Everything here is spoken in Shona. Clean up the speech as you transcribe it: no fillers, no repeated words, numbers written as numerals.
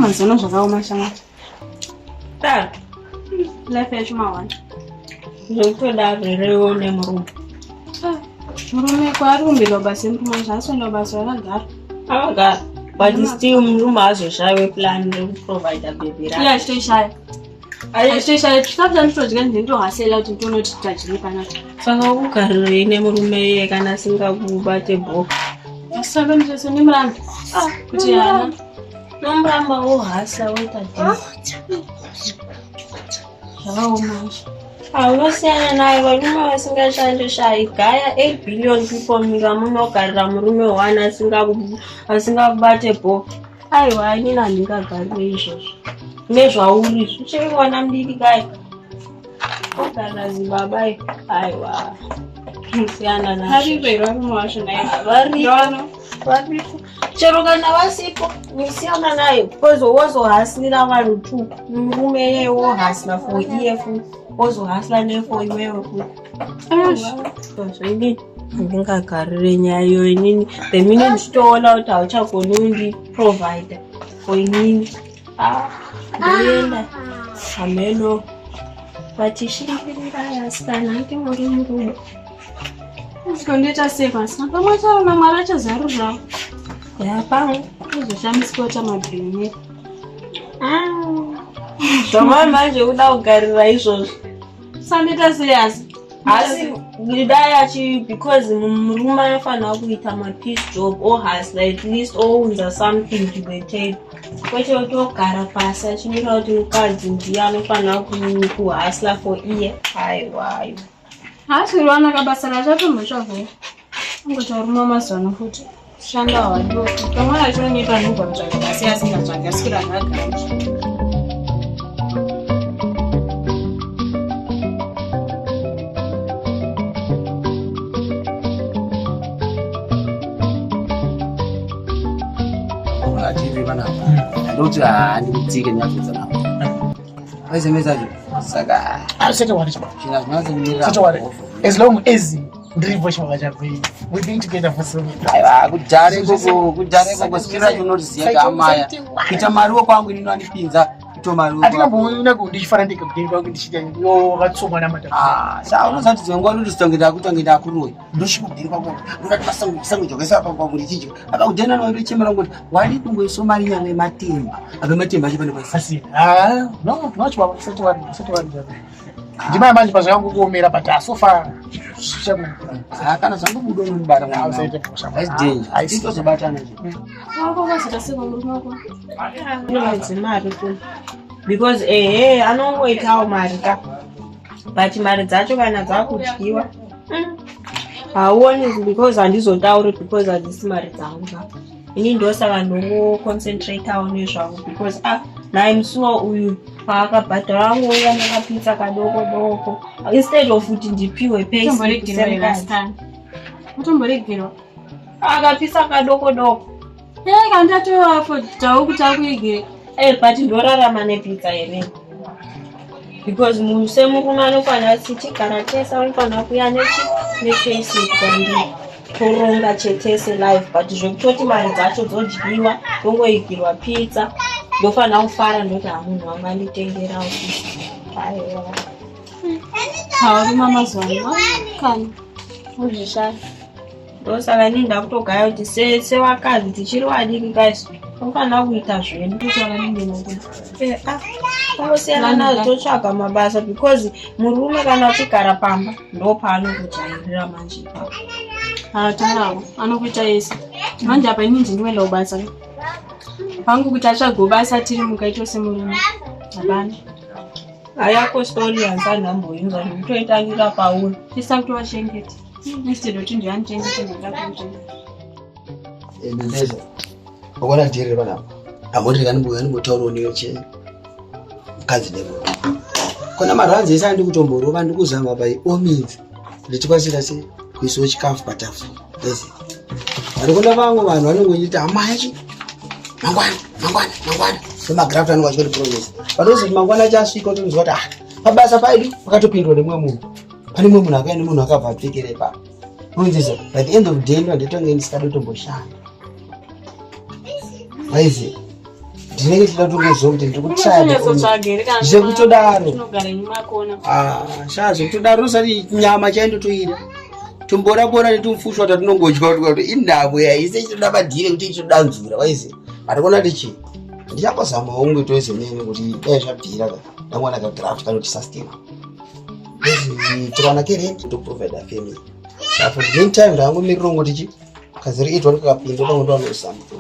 mazono zvakaoma shamwari. Life yacho mawanda. Zvokutoda rero nemurume. Murume kwarumbirwa basi murume zvasonda basi rakagara. Akagara. But still murume azoshayiwe plan rekuprovide baby rake. Iya chitoshaya. Chitoshaya tikafuta nditodya ndindohasela kuti ndinoti tajiri panapa. Saka kugarirei nemurume iye kana asingakubate bhoka. Saka nditose nemurambi. Kuti yana. Nomuramba wohasa woita dhima. Zvakaoma. Unosiyana naye varume vasingashandi shayi. Gaya 8 billion people munyika munogarira murume one asingakubate bhoka. Aiwa inini handingagarire izvozvo. Nezvauri zvichiri mwana mudiki kaya. Ogarira zimbabwe. Aiwa. Siyana naye. Hariko varume vacho naye. Varipo. Chero kana vasipo nisiyana naye because wozohasira vanhu tu. Murume iye wohasira for EF. Wozohasira ne for iwewe ku. Zvini ndingagarire nyaya iyo inini. The minute nditoona kuti hauchagoni undiprovide for inini. Ndienda. Ameno. Vachishingirira yasikana ndi murume. Ndita savers. Pamwe charo na mara chazarura. Yapamwe kuzoshamiswa chamabhini. Zvama manje uda kugarira izvozvo. Sandita serious. Asi ndidaya because murume anofanira kuita peace job or has at least owns something to the table. Kwete kutogara pasi achinoita kuti mukadzi ndiye anofanira kuhasla for iye. Aiwa. Asi rwana basa rachatombochavo. Ngotauruma mazano futi. Shanda wadoko. Kama achonyepa nhuba kutsvaga basi asingatsvagi aswira akagara. Achiri vana. Ndoti handikudzike nyazvo dzana. Aisemezazvo. Saka asete wari china zvinazomirira. Sete wari. As long as ndiripo chimwe chabve. We've been together for so long. Aiwa kudhare koko sikira chinoziya kamaya. Kuita mariwo kwangu inini anipinza. Kutomariwo. Atingamboona kuti ndichifana ndega kudenga kuti ndichita yo vatsomwa namata. Sha unozati dzengwa kuti sitongenda kutongenda akuroyi. Ndoshikudhirwa kuti ndoti basangujogesa pamba muri chinjo. Akakudena nawo chimera ngoti wali kungoisomari nyane matemba. Abe matemba achipanda pasi. No, not baba sete wari. Ndimai manje pazvangu kuomera but asofa kana zvangu budo nomubara mwana. Aizitozobatana nje. Wako kwazita seko murume wako. Mari tu. Because anongoitawo mari ka. But mari dzacho kana dzakudyiwa. Hauoni because handizotauri because hadzisi mari dzangu. Ini ndosaka ndongo concentrate on nezvangu because naye musuwo uyu paakabhadhara angouya nakapitsa kadoko instead of kuti ndipiwe utomboregerwa akapisa kadoko kandatoafo tawo kuti akuigire but ndorarama nepizza here because munhu semurume anofanira tichigara tese anofanira kuya nepayslip kwandiri toronga chetese life but zvekutoti mari dzacho dzodyiwa tongoigirwa pizza ndofanira kufara ndoti hamunhu wanganditengerawo hawaruma mazuva kana uzvishaya ndosaka inini ndakutogaya kuti sevakadzi tichiri vadiki kaisi tofanira kuita zvenyu ongosiyana nazo totsvaga mabasa because murume kana uchigara pamba ndopaanokujairira manje ipapo tanawo anokuita yese manje apa inini ndinoenda kubasa pangu kuti atsvaga basa tiri mukaito semurume hapana ayako story hanzanhamboinzwa ndikutoitangira pauri tisakutowachengeta instead kuti ndianichengete ndingakuchengeta ndeza wakona ndiri vana amuri kanimbotaurawo niyo mukadzi nebo kona marwanzi ese andi kutomborova ndikuzama by all means kuti tikwanisa sei kuisawo chikafu patafura ezi varikona vamwe vanhu vanongoita hama yachi mangwana semagraft anonga achikoti promise panozi kuti mangwana achasvika utonzwa kuti pabasa paidu pakatopindwa nemumwe munhu pane mumwe munhu akaenda munhu akabva apfekera ipapo unzisa by the end of the day ndotonge ndisikada kutomboshanda waizi ndinenge ndida kutongoziva kuti ndikutsvage zvekutodaro usati nyama chaindotoida tombora netumfushwa tatinongodya kuti indabo yaise chitoda madhire kuti ichidanzura waize atikuona tichi ndichambozama unge toizenene kuti dai zvabvira damwana kadraft kanoti sustain tikawana kerenti toprovide a family for the meantime ndangomirira ngoti chi kaziri itwa ndikakapinda pamwe ndanosamuto